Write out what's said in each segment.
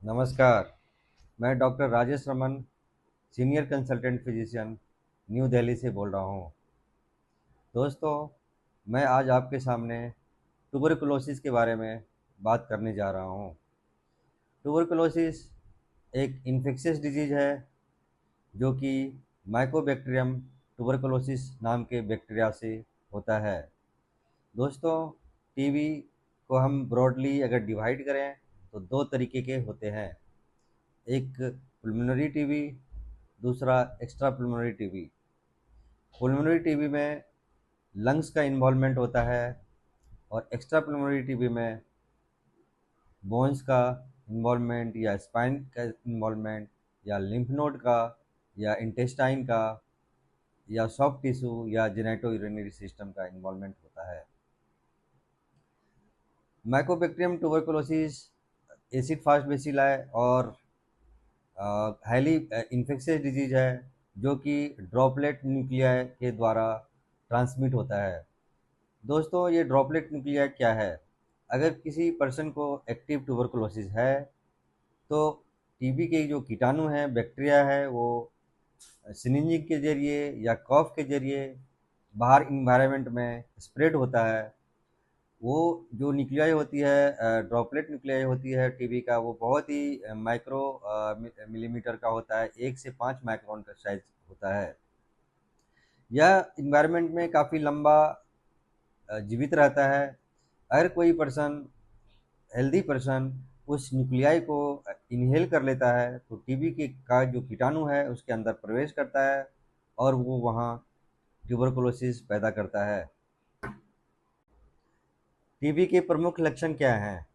नमस्कार। मैं doctor Rajesh Raman, senior consultant physician, new Delhi से बोल रहा हूँ। दोस्तों, मैं आज आपके सामने ट्यूबरकुलोसिस के बारे में बात करने जा रहा हूँ। ट्यूबरकुलोसिस एक इन्फेक्शियस डिजीज़ है जो कि माइकोबैक्टीरियम ट्यूबरकुलोसिस नाम के बैक्टीरिया से होता है। दोस्तों, टीबी को हम ब्रॉडली अगर डिवाइड करें तो दो तरीके के होते हैं। एक पुल्मोनरी टीबी, दूसरा एक्स्ट्रा पुल्मोनरी टीबी। पुल्मोनरी टीबी में लंग्स का इन्वॉल्वमेंट होता है और एक्स्ट्रा पुल्मोनरी टीबी में बोन्स का इन्वॉल्वमेंट या स्पाइन का इन्वॉल्वमेंट या लिम्फ नोड का या इंटेस्टाइन का या सॉफ्ट टिश्यू या जेनेटो यूरिनरी सिस्टम का इन्वॉल्वमेंट होता है। Mycobacterium tuberculosis acid fast bacilli और हाईली इन्फेक्शियस डिजीज है जो कि ड्रॉपलेट न्यूक्लियाई के द्वारा ट्रांसमिट होता है। दोस्तों, ये ड्रॉपलेट न्यूक्लियाई क्या है? अगर किसी पर्सन को एक्टिव ट्यूबरकुलोसिस है तो टीबी के जो कीटाणु हैं, बैक्टीरिया है, वो स्निजिंग के जरिए या कॉफ के जरिए बाहर इन्वायरमेंट में स्प्रेड होता है। वो जो न्यूक्लियाई होती है, ड्रॉपलेट न्यूक्लियाई होती है टीबी का, वो बहुत ही माइक्रो मिलीमीटर का होता है, 1 से 5 माइक्रोन का साइज होता है। यह इन्वायरमेंट में काफ़ी लंबा जीवित रहता है। अगर कोई पर्सन, हेल्दी पर्सन, उस न्यूक्लियाई को इनहेल कर लेता है तो टीबी के का जो कीटाणु है उसके अंदर प्रवेश करता है और वो वहाँ ट्यूबरकुलोसिस पैदा करता है। टीबी के प्रमुख लक्षण क्या हैं?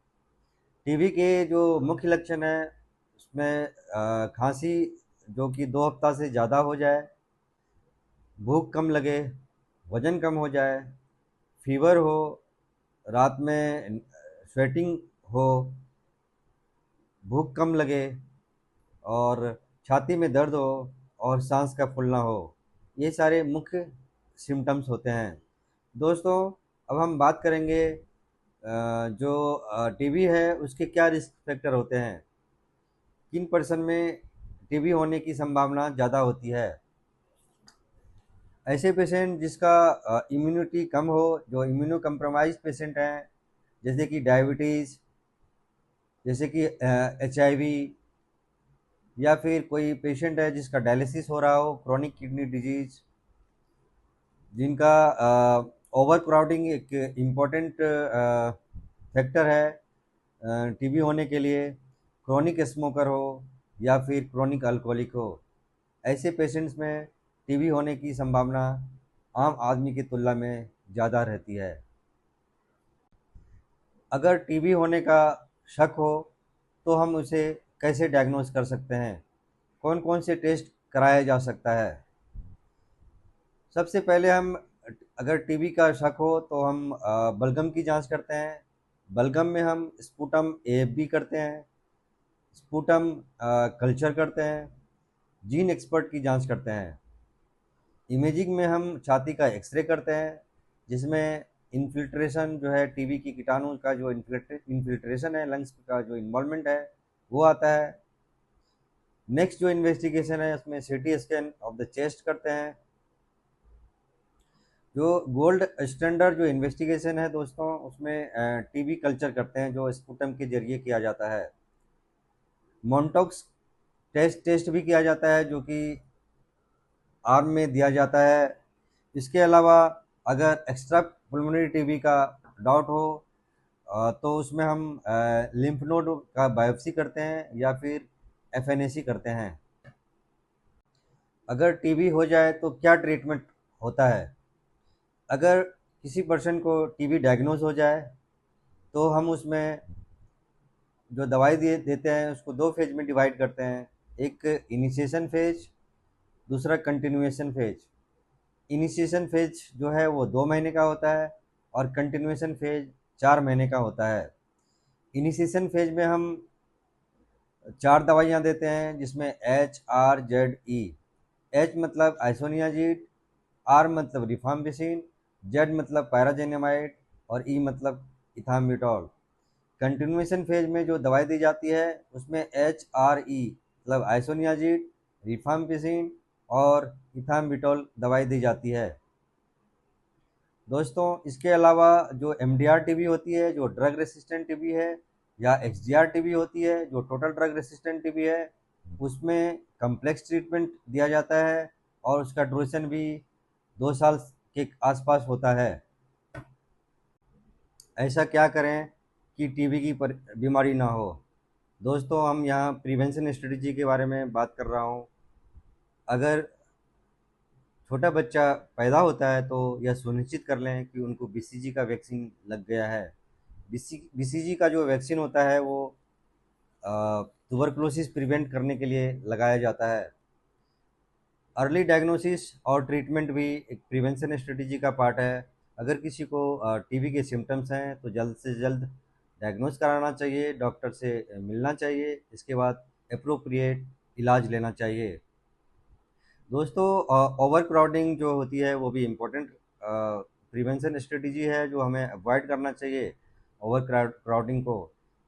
टीबी के जो मुख्य लक्षण हैं उसमें खांसी जो कि 2 हफ्ता से ज़्यादा हो जाए, भूख कम लगे, वज़न कम हो जाए, फीवर हो, रात में स्वेटिंग हो, भूख कम लगे और छाती में दर्द हो और सांस का फूलना हो। ये सारे मुख्य सिम्टम्स होते हैं। दोस्तों, अब हम बात करेंगे जो टीबी है उसके क्या रिस्क फैक्टर होते हैं, किन पर्सन में टीबी होने की संभावना ज़्यादा होती है। ऐसे पेशेंट जिसका इम्यूनिटी कम हो, जो इम्यूनो कम्प्रोमाइज पेशेंट हैं, जैसे कि डायबिटीज़, जैसे कि HIV, या फिर कोई पेशेंट है जिसका डायलिसिस हो रहा हो, क्रोनिक किडनी डिजीज, जिनका ओवर क्राउडिंग एक इम्पॉर्टेंट फैक्टर है टीबी होने के लिए, क्रोनिक स्मोकर हो या फिर क्रोनिक अल्कोहलिक हो। ऐसे पेशेंट्स में टीबी होने की संभावना आम आदमी की तुलना में ज़्यादा रहती है। अगर टीबी होने का शक हो तो हम उसे कैसे डायग्नोज कर सकते हैं? कौन कौन से टेस्ट कराया जा सकता है? सबसे पहले हम, अगर टीबी का शक हो तो हम बलगम की जांच करते हैं। बलगम में हम स्पुटम AFB करते हैं, स्पुटम कल्चर करते हैं, जीन एक्सपर्ट की जांच करते हैं। इमेजिंग में हम छाती का एक्सरे करते हैं जिसमें इन्फिल्ट्रेशन जो है, टीबी की कीटाणु का जो इन्फिल्ट्रेशन है, लंग्स का जो इन्वॉल्वमेंट है, वो आता है। नेक्स्ट जो इन्वेस्टिगेशन है उसमें CT scan of the chest करते हैं। जो गोल्ड स्टैंडर्ड जो इन्वेस्टिगेशन है दोस्तों, उसमें टीबी कल्चर करते हैं जो स्पुटम के जरिए किया जाता है। मोन्टोक्स टेस्ट भी किया जाता है जो कि आर्म में दिया जाता है। इसके अलावा अगर एक्स्ट्रा पुल्मोनरी टीबी का डाउट हो तो उसमें हम लिम्फ नोड का बायोप्सी करते हैं या फिर FNAC करते हैं। अगर टीबी हो जाए तो क्या ट्रीटमेंट होता है? अगर किसी पर्सन को टीबी डायग्नोज हो जाए तो हम उसमें जो दवाई देते हैं उसको 2 फेज में डिवाइड करते हैं। एक इनिशिएशन फेज, दूसरा कंटिन्यूएशन फेज। इनिशिएशन फेज जो है वो 2 महीने का होता है और कंटिन्यूएशन फेज 4 महीने का होता है। इनिशिएशन फेज में हम 4 दवाइयाँ देते हैं जिसमें HRZE। H मतलब आइसोनियाजिड, R मतलब रिफाम्पिसिन, Z मतलब पैराजेनेमाइड और E मतलब इथाम्बुटोल। कंटिन्यूएशन फेज में जो दवाई दी जाती है उसमें HRE मतलब आइसोनियाजिड, रिफाम्पिसिन और इथाम्बिटोल दवाई दी जाती है। दोस्तों इसके अलावा जो MDR टीबी होती है, जो ड्रग रेसिस्टेंट टीबी है, या XDR टीबी होती है, जो टोटल ड्रग रेसिस्टेंट टीबी है, उसमें कम्प्लेक्स ट्रीटमेंट दिया जाता है और उसका ड्यूरेशन भी 2 साल के आसपास होता है। ऐसा क्या करें कि टीबी की बीमारी ना हो? दोस्तों हम यहाँ प्रिवेंशन स्ट्रेटजी के बारे में बात कर रहा हूँ। अगर छोटा बच्चा पैदा होता है तो यह सुनिश्चित कर लें कि उनको BCG का वैक्सीन लग गया है। BCG का जो वैक्सीन होता है वो ट्यूबरकुलोसिस प्रिवेंट करने के लिए लगाया जाता है। अर्ली डायग्नोसिस और ट्रीटमेंट भी एक प्रिवेंशन स्ट्रेटजी का पार्ट है। अगर किसी को टीबी के सिम्टम्स हैं तो जल्द से जल्द डायग्नोस कराना चाहिए, डॉक्टर से मिलना चाहिए, इसके बाद एप्रोप्रिएट इलाज लेना चाहिए। दोस्तों ओवर क्राउडिंग जो होती है वो भी इम्पोर्टेंट प्रिवेंशन स्ट्रेटजी है जो हमें अवॉइड करना चाहिए ओवर क्राउडिंग को।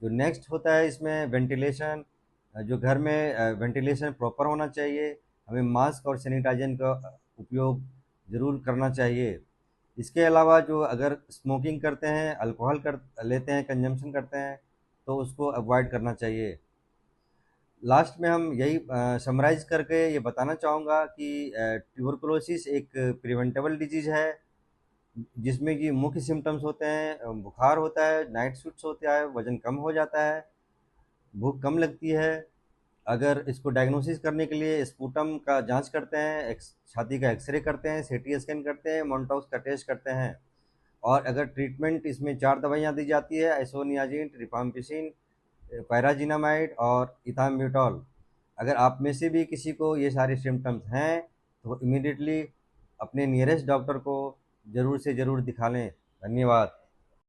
जो नेक्स्ट होता है इसमें वेंटिलेशन, जो घर में वेंटिलेशन प्रॉपर होना चाहिए। हमें मास्क और सैनिटाइजर का उपयोग ज़रूर करना चाहिए। इसके अलावा जो अगर स्मोकिंग करते हैं, अल्कोहल कर लेते हैं, कंजम्पशन करते हैं, तो उसको अवॉइड करना चाहिए। लास्ट में हम यही समराइज़ करके ये बताना चाहूँगा कि ट्यूबरकुलोसिस एक प्रिवेंटेबल डिजीज़ है जिसमें कि मुख्य सिम्पटम्स होते हैं बुखार होता है, नाइट स्वेट्स होता है, वज़न कम हो जाता है, भूख कम लगती है। अगर इसको डायग्नोसिस करने के लिए स्पूटम का जांच करते हैं, छाती का एक्सरे करते हैं, सीटी स्कैन करते हैं, मोंटॉक्स का टेस्ट करते हैं। और अगर ट्रीटमेंट इसमें 4 दवाइयाँ दी जाती है, आइसोनियाजिन, रिफाम्पिसिन, पैराजिनामाइड और इथाम्ब्यूटॉल। अगर आप में से भी किसी को ये सारे सिम्टम्स हैं तो इमीडिएटली अपने नियरेस्ट डॉक्टर को ज़रूर से ज़रूर दिखा लें। धन्यवाद।